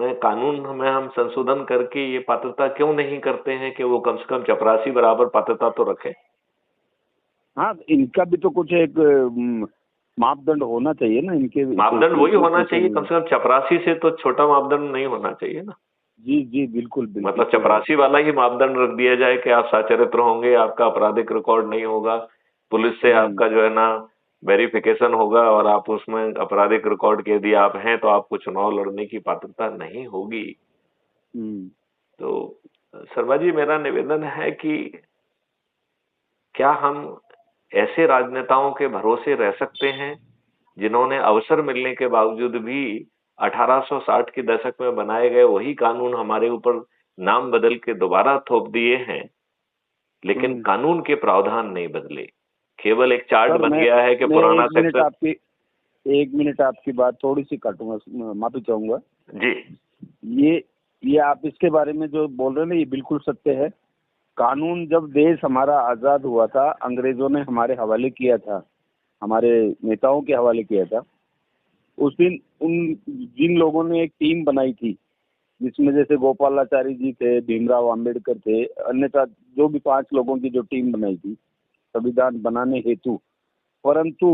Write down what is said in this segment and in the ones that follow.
उसमें कानून में हम संशोधन करके ये पात्रता क्यों नहीं करते हैं कि वो कम से कम चपरासी बराबर पात्रता तो रखे। हाँ, इनका भी तो कुछ एक मापदंड होना चाहिए ना इनके। मापदंड वही होना चाहिए, कम से कम चपरासी से तो छोटा मापदंड नहीं होना चाहिए ना। जी जी बिल्कुल बिल्कुल। मतलब चपरासी वाला ही मापदंड रख दिया जाए कि आप सचरित्र होंगे, आपका आपराधिक रिकॉर्ड नहीं होगा, पुलिस से आपका जो है ना वेरिफिकेशन होगा और आप उसमें आपराधिक रिकॉर्ड के यदि आप हैं तो आपको चुनाव लड़ने की पात्रता नहीं होगी। तो शर्मा जी, मेरा निवेदन है कि क्या हम ऐसे राजनेताओं के भरोसे रह सकते हैं जिन्होंने अवसर मिलने के बावजूद भी 1860 के दशक में बनाए गए वही कानून हमारे ऊपर नाम बदल के दोबारा थोप दिए हैं, लेकिन कानून के प्रावधान नहीं बदले। केवल एक चार्ट बन गया है कि पुराना सेक्शन। एक मिनट आपकी बात थोड़ी सी काटूंगा, माफी चाहूंगा जी। ये आप इसके बारे में जो बोल रहे हैं ना, ये बिल्कुल सत्य है। कानून जब देश हमारा आजाद हुआ था, अंग्रेजों ने हमारे हवाले किया था, हमारे नेताओं के हवाले किया था, उस दिन जिन लोगों ने एक टीम बनाई थी, जिसमें जैसे गोपालाचारी जी थे, भीमराव अंबेडकर थे, अन्यथा जो भी 5 लोगों की जो टीम बनाई थी संविधान बनाने हेतु, परंतु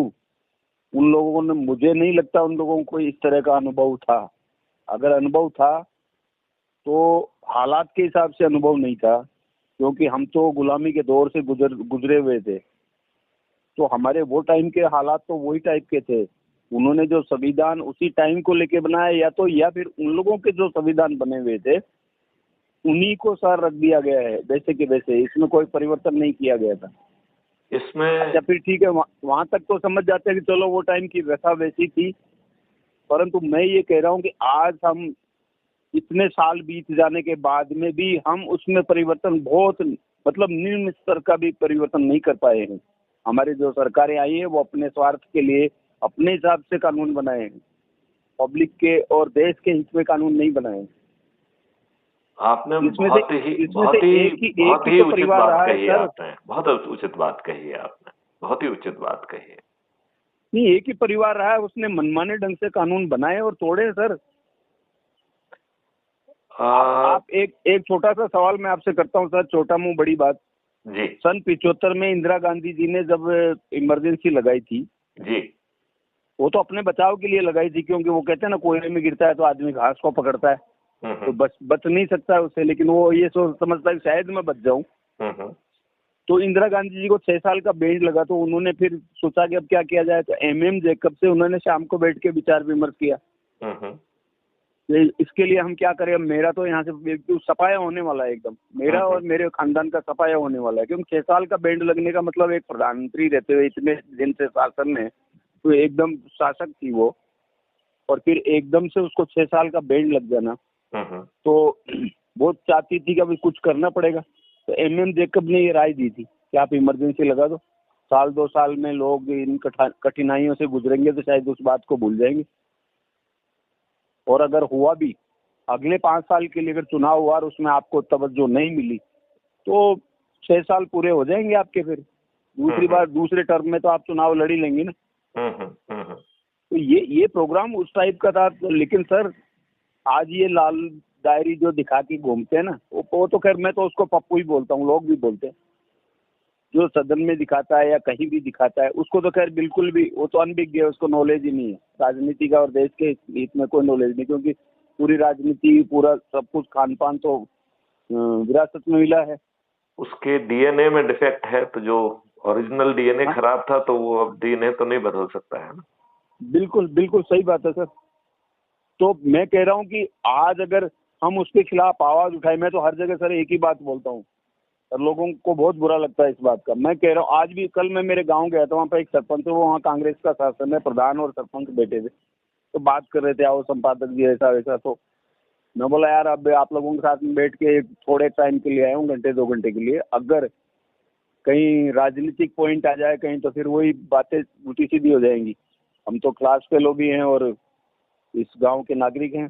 उन लोगों ने, मुझे नहीं लगता उन लोगों को इस तरह का अनुभव था। अगर अनुभव था तो हालात के हिसाब से अनुभव नहीं था, क्योंकि हम तो गुलामी के दौर से गुजरे हुए थे, तो हमारे वो टाइम के हालात तो वही टाइप के थे। उन्होंने जो संविधान उसी टाइम को लेके बनाया, या फिर उन लोगों के जो संविधान बने हुए थे उन्हीं को सार रख दिया गया है वैसे के वैसे, इसमें कोई परिवर्तन नहीं किया गया था इसमें। अच्छा फिर ठीक है, वहां तक तो समझ जाते हैं कि चलो वो टाइम की व्यथा वैसी थी, परंतु मैं ये कह रहा हूँ कि आज हम इतने साल बीत जाने के बाद में भी हम उसमें परिवर्तन, बहुत मतलब निम्न स्तर का भी परिवर्तन नहीं कर पाए हैं। हमारी जो सरकारें आई है वो अपने स्वार्थ के लिए अपने हिसाब से कानून बनाए हैं, पब्लिक के और देश के हित में कानून नहीं बनाए हैं। आपने बहुत ही उचित बात कही है आपने, बहुत उचित बात कही है आपने, बहुत ही उचित बात कही है। नहीं, एक ही परिवार रहा है, उसने मनमाने ढंग से कानून बनाए और तोड़े सर। आप एक छोटा सा सवाल मैं आपसे करता हूँ सर, छोटा मुंह बड़ी बात जी। सन 75 में इंदिरा गांधी जी ने जब इमरजेंसी लगाई थी जी, वो तो अपने बचाव के लिए लगाई थी, क्योंकि वो कहते हैं ना कोयले में गिरता है तो आदमी घास को पकड़ता है, तो बच नहीं सकता उससे, लेकिन वो ये समझता है शायद मैं बच जाऊं। तो इंदिरा गांधी जी को 6 साल का बेंच लगा, तो उन्होंने फिर सोचा कि अब क्या किया जाए, तो MM जैकब से उन्होंने शाम को बैठ के विचार विमर्श किया इसके लिए हम क्या करें। मेरा तो यहाँ से सफाया होने वाला है एकदम, मेरा और मेरे खानदान का सफाया होने वाला है, क्योंकि 6 साल का बेंच लगने का मतलब एक प्रधानमंत्री रहते हुए इतने दिन से शासन में, तो एकदम शासक थी वो, और फिर एकदम से उसको 6 साल का बेंच लग जाना, तो वो चाहती थी कि अभी कुछ करना पड़ेगा। तो MM जैकब ने ये राय दी थी कि आप इमरजेंसी लगा दो, 1-2 साल में लोग इन कठिनाइयों से गुजरेंगे तो शायद उस बात को भूल जाएंगे, और अगर हुआ भी अगले 5 साल के लिए अगर चुनाव हुआ और उसमें आपको तवज्जो नहीं मिली तो 6 साल पूरे हो जाएंगे आपके, फिर दूसरी बार दूसरे टर्म में तो आप चुनाव लड़ ही लेंगे ना। तो ये प्रोग्राम उस टाइप का था। लेकिन सर आज ये लाल डायरी जो दिखा के घूमते हैं ना, वो तो खैर मैं तो उसको पप्पू ही बोलता हूँ, लोग भी बोलते हैं, जो सदन में दिखाता है या कहीं भी दिखाता है उसको तो खैर बिल्कुल भी, वो तो अनभिज्ञ है, उसको नॉलेज ही नहीं है राजनीति का और देश के हित में कोई नॉलेज नहीं, क्योंकि पूरी राजनीति पूरा सब कुछ खान पान तो विरासत में मिला है, उसके DNA में डिफेक्ट है, तो जो ओरिजिनल DNA खराब था तो वो अब DNA तो नहीं बदल सकता है ना। बिल्कुल बिल्कुल सही बात है सर। तो मैं कह रहा हूँ कि आज अगर हम उसके खिलाफ आवाज उठाए, मैं तो हर जगह सर एक ही बात बोलता हूँ और लोगों को बहुत बुरा लगता है इस बात का। मैं कह रहा हूँ आज भी, कल मैं मेरे गांव गया था, वहाँ पे एक सरपंच है, वो वहाँ कांग्रेस का शासन है, प्रधान और सरपंच बैठे थे, तो बात कर रहे थे, आओ संपादक जी ऐसा वैसा, तो मैं बोला यार अब आप लोगों के साथ में बैठ के थोड़े टाइम के लिए आया हूँ, 1-2 घंटे के लिए, अगर कहीं राजनीतिक पॉइंट आ जाए कहीं तो फिर वही बातें उल्टी सीधी हो जाएंगी। हम तो क्लास फेलो भी हैं और इस गांव के नागरिक हैं,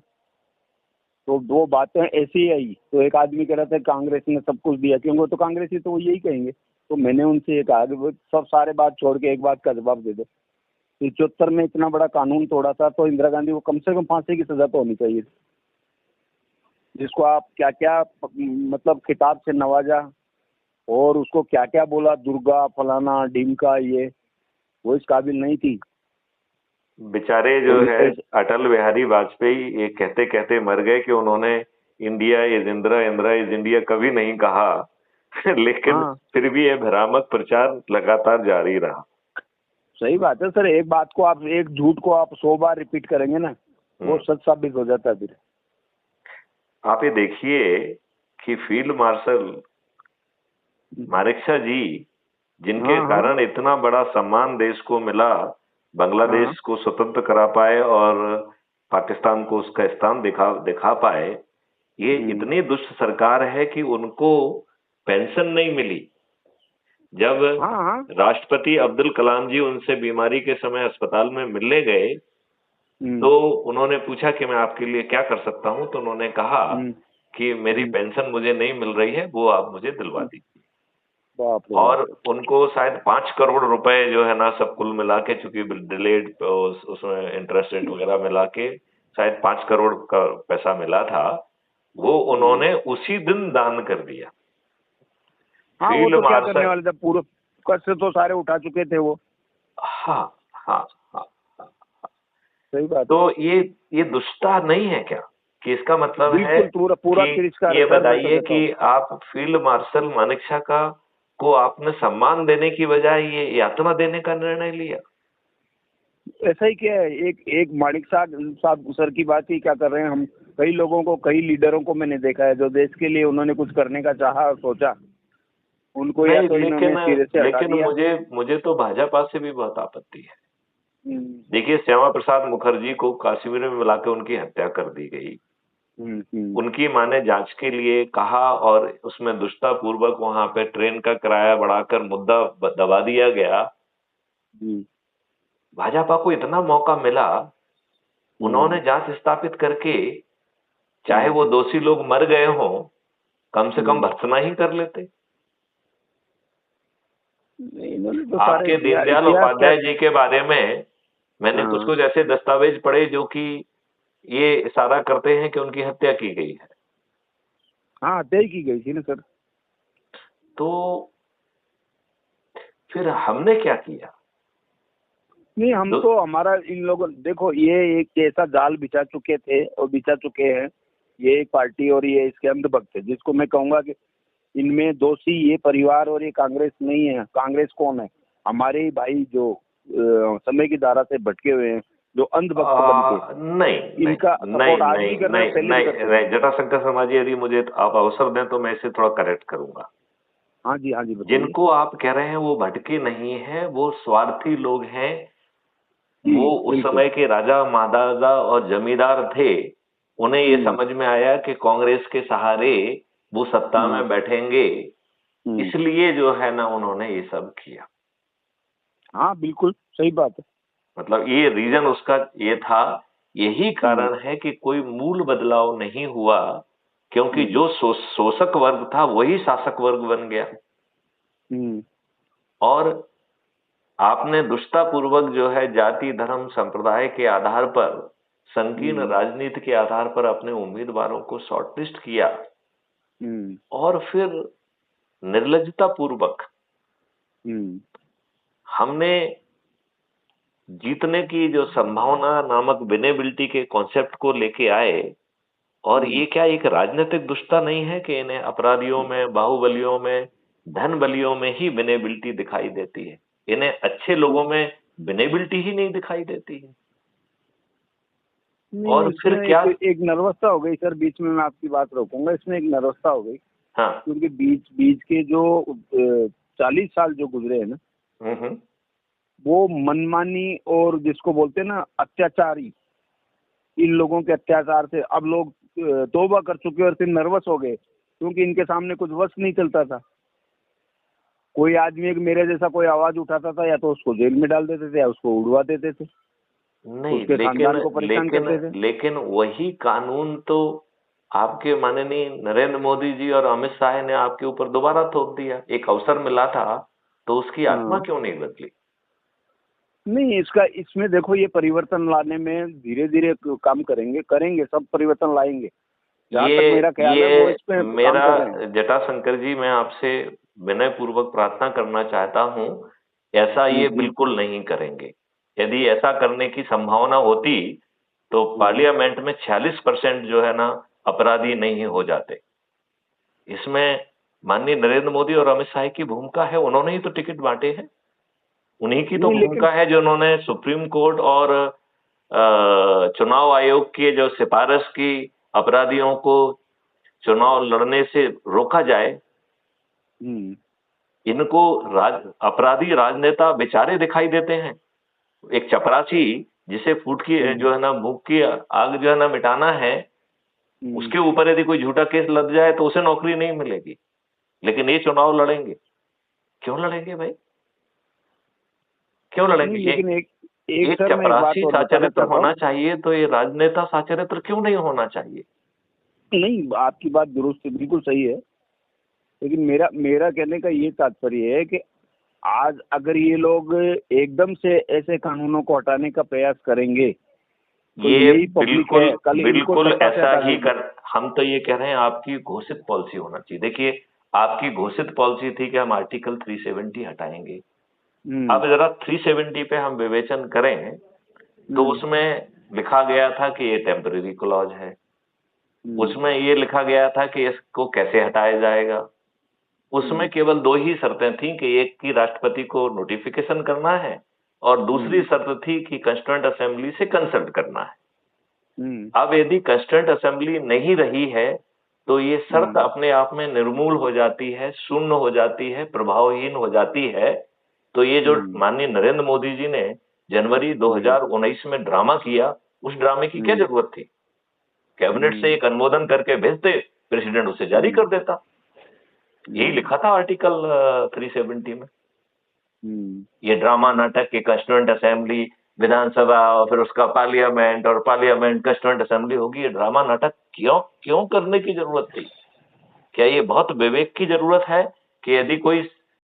तो 2 बातें ऐसी ही आई, तो एक आदमी कह रहा था कांग्रेस ने सब कुछ दिया, क्योंकि वो तो कांग्रेसी तो वो यही कहेंगे। तो मैंने उनसे ये कहा कि सब सारे बात छोड़ के एक बात का जवाब दे दो, 75 में इतना बड़ा कानून तोड़ा था तो इंदिरा गांधी को कम से कम फांसी की सजा तो होनी चाहिए। जिसको आप क्या क्या मतलब खिताब से नवाजा, और उसको क्या क्या बोला, दुर्गा फलाना ढीमका, ये वो इस काबिल नहीं थी। बेचारे जो और है अटल बिहारी वाजपेयी ये कहते कहते मर गए कि उन्होंने India is Indira, Indira is India कभी नहीं कहा। लेकिन हाँ फिर भी ये भ्रामक प्रचार लगातार जारी रहा। सही बात है सर, एक बात को आप, एक झूठ को आप 100 बार रिपीट करेंगे ना, वो सच साबित हो जाता है फिर। आप ये देखिए कि फील्ड मार्शल मानेकशॉ जी, जिनके हाँ हाँ कारण इतना बड़ा सम्मान देश को मिला, हाँ। बांग्लादेश को स्वतंत्र करा पाए और पाकिस्तान को उसका स्थान दिखा दिखा पाए, ये हम्म, इतनी दुष्ट सरकार है कि उनको पेंशन नहीं मिली। जब हाँ हाँ। राष्ट्रपति अब्दुल कलाम जी उनसे बीमारी के समय अस्पताल में मिलने गए, हम्म, तो उन्होंने पूछा कि मैं आपके लिए क्या कर सकता हूं, तो उन्होंने कहा हम्म, कि मेरी हम्म, पेंशन मुझे नहीं मिल रही है, वो आप मुझे दिलवा हम्म। दीजिए। बाप रे और बाप। उनको शायद 5 करोड़ रुपए जो है ना सब कुल मिला के, चूंकि डिलेड उसमें इंटरेस्ट रेट वगैरह मिला के शायद 5 करोड़ का पैसा मिला था, वो उन्होंने उसी दिन दान कर दिया। हाँ वो फील्ड तो क्या करने मार्शल। वाले थे, पूरे कष्ट से तो सारे उठा चुके थे वो। हाँ हाँ हाँ। सही बात है। तो ये दुष्टता नहीं है क्या? कि इसका मतलब है बिल्कुल पूरा पूरा कि तिरस्कार है ये सर, मैं तो बताइए कहता कि हूँ। आप फील्ड मार्शल मानेकशॉ का को आपने सम्मान देने की बजाय ये यातना देने का निर्णय लिया। ऐसा ही क्या है, एक एक माणिक साहब साहब सर की बात ही क्या कर रहे हैं हम। कई लोगों को, कई लीडरों को मैंने देखा है जो देश के लिए उन्होंने कुछ करने का चाहा और सोचा, उनको या नहीं, तो लेकिन इन्होंने सिरे से हटा लेकिन दिया। मुझे मुझे तो भाजपा से भी बहुत आपत्ति है। हम्म, देखिए, श्यामा प्रसाद मुखर्जी को कश्मीर में मिलाकर उनकी हत्या कर दी गई। हम्म, उनकी मां ने जांच के लिए कहा और उसमें दुष्टता पूर्वक वहां पे ट्रेन का किराया बढ़ाकर मुद्दा दबा दिया गया। हम्म, भाजपा को इतना मौका मिला, हम्म, उन्होंने जांच स्थापित करके, चाहे हम्म, वो दोषी लोग मर गए हों, कम से कम हम्म। भर्त्सना ही कर लेते। नहीं, इन्होंने तो सारे आपके इतिहास दीनदयाल इतिहास क्या। उपाध्याय जी के बारे में मैंने कुछ हाँ कुछ ऐसे दस्तावेज पढ़े जो कि ये इशारा करते हैं कि उनकी हत्या की गई है। हाँ, हत्या की गई थी ना सर। तो फिर हमने क्या किया? नहीं, हम तो तो हमारा इन लोगों, देखो ये एक ऐसा जाल बिछा चुके थे और बिछा चुके हैं, ये एक पार्टी और ये इसके अंधभक्त है, जिसको मैं कहूंगा कि इनमें दोषी ये परिवार और ये कांग्रेस नहीं है। कांग्रेस कौन है? हमारे ही भाई जो समय की धारा से भटके हुए हैं, जो अंधभक्त बन के नहीं नहीं इनका नहीं सपोर्ट आज भी नहीं कर रहे हैं और नहीं पहले भी नहीं करते थे। नहीं, जटाशंकर शर्मा जी, यदि मुझे आप अवसर दें तो मैं इसे थोड़ा करेक्ट करूंगा। हाँ जी बताइए। जिनको आप कह रहे हैं वो भटके नहीं हैं, वो स्वार्थी लोग हैं। जी वो उस बिल्कुल। समय के राजा महाराजा और जमींदार थे। उन्हें ये हम्म, समझ में आया कि कांग्रेस के सहारे वो सत्ता हम्म, में बैठेंगे, हम्म। इसलिए जो है ना उन्होंने ये सब किया। हाँ बिल्कुल सही बात है। मतलब ये रीजन उसका ये था। यही हम्म, कारण है कि कोई मूल बदलाव नहीं हुआ, क्योंकि हम्म, जो शोषक वर्ग था वही शासक वर्ग बन गया। हम्म, और आपने दुष्टापूर्वक जो है जाति धर्म संप्रदाय के आधार पर, संकीर्ण हम्म, राजनीति के आधार पर अपने उम्मीदवारों को शॉर्टलिस्ट किया, हम्म, और फिर निर्लजता पूर्वक हम्म, हमने जीतने की जो संभावना नामक विनेबिलिटी के कॉन्सेप्ट को लेके आए। और हम्म। ये क्या एक राजनीतिक दुष्टता नहीं है कि इन्हें अपराधियों में, बाहुबलियों में, धन बलियों में ही विनेबिलिटी दिखाई देती है, इन्हें अच्छे लोगों में विनेबिलिटी ही नहीं दिखाई देती है? नहीं, और फिर इसमें क्या? एक नर्वसता हो गई सर, बीच में मैं आपकी बात रोकूंगा, इसमें एक नर्वसता हो गई। हाँ। क्योंकि बीच बीच के जो 40 साल जो गुजरे हैं ना, हम्म। वो मनमानी और जिसको बोलते हैं ना अत्याचारी, इन लोगों के अत्याचार से अब लोग तौबा कर चुके और फिर नर्वस हो गए, क्योंकि इनके सामने कुछ वश नहीं चलता था। कोई आदमी एक मेरे जैसा कोई आवाज उठाता था, या तो उसको जेल में डाल देते थे या उसको उड़वा देते थे, नहीं, उसके लेकिन खानदान को परेशान लेकिन करते थे। लेकिन वही कानून तो आपके माननीय नरेंद्र मोदी जी और अमित शाह ने आपके ऊपर दोबारा थोप दिया। एक अवसर मिला था, तो उसकी आत्मा हाँ। क्यों नहीं बदली? नहीं, इसका इसमें देखो, ये परिवर्तन लाने में धीरे धीरे काम करेंगे, करेंगे, सब परिवर्तन लाएंगे। जहाँ तक मेरा ख्याल है वो इस पे ये काम मेरा कर रहे हैं। जटाशंकर जी, मैं आपसे विनय पूर्वक प्रार्थना करना चाहता हूँ, ऐसा ये जी। बिल्कुल नहीं करेंगे। यदि ऐसा करने की संभावना होती तो हम्म। पार्लियामेंट में 46% जो है ना अपराधी नहीं हो जाते। इसमें माननीय नरेंद्र मोदी और अमित शाह की भूमिका है, उन्होंने ही तो टिकट बांटे हैं। उन्हीं की तो नहीं लेकिन भूमिका है जो उन्होंने सुप्रीम कोर्ट और चुनाव आयोग की जो सिफारिश की अपराधियों को चुनाव लड़ने से रोका जाए। हम्म। इनको अपराधी राजनेता बेचारे दिखाई देते हैं। एक चपरासी जिसे फूट की हम्म। जो है ना भूख की आग जो है ना मिटाना है, हम्म। उसके ऊपर यदि कोई झूठा केस लग जाए तो उसे नौकरी नहीं मिलेगी। लेकिन ये चुनाव लड़ेंगे। क्यों लड़ेंगे भाई? क्यों लड़ेंगे? नहीं ये लेकिन एक एक सर मैं एक बात चपरासी और बताना साचरित्र चाहता हूँ। होना चाहिए, तो ये राजनेता साचरित्र क्यों नहीं होना चाहिए? नहीं, आपकी बात दुरुस्त है, बिल्कुल सही है। लेकिन मेरा मेरा कहने का ये तात्पर्य है कि आज अगर ये लोग एकदम से ऐसे कानूनों को हटाने का प्रयास करेंगे तो ये यही पब्लिक बिल्कुल है कल इनको बिल्कुल सत्ता से ऐसा हटा ही देगी। कर। हम तो ये कह रहे हैं आपकी घोषित पॉलिसी होना चाहिए। देखिए, आपकी घोषित पॉलिसी थी कि हम आर्टिकल 370 हटाएंगे। हम्म। अब जरा 370 पे हम विवेचन करें तो हम्म। उसमें लिखा गया था कि ये टेम्पररी क्लॉज है। हम्म। उसमें ये लिखा गया था कि इसको कैसे हटाया जाएगा। उसमें हम्म। केवल दो ही शर्तें थी कि एक की राष्ट्रपति को नोटिफिकेशन करना है और दूसरी हम्म। शर्त थी कि कंस्टिट्यूएंट असेंबली से कंसल्ट करना है। हम्म। अब यदि कंस्टिट्यूएंट असेंबली नहीं रही है तो ये शर्त हम्म। अपने आप में निर्मूल हो जाती है, शून्य हो जाती है, प्रभावहीन हो जाती है। तो ये जो हम्म। माननीय नरेंद्र मोदी जी ने जनवरी हम्म। 2019 में ड्रामा किया, उस ड्रामे की क्या हम्म। जरूरत थी? कैबिनेट से हम्म। एक अनुमोदन करके भेजते, प्रेसिडेंट उसे जारी हम्म। कर देता। यही हम्म। लिखा था आर्टिकल 370 में। हम्म। ये ड्रामा नाटक के कंस्टिट्यूएंट असेंबली, विधानसभा और फिर उसका पार्लियामेंट और पार्लियामेंट कंस्टिट्यूएंट असेंबली होगी, ये ड्रामा नाटक क्यों क्यों करने की जरूरत थी? क्या ये बहुत विवेक की जरूरत है कि यदि कोई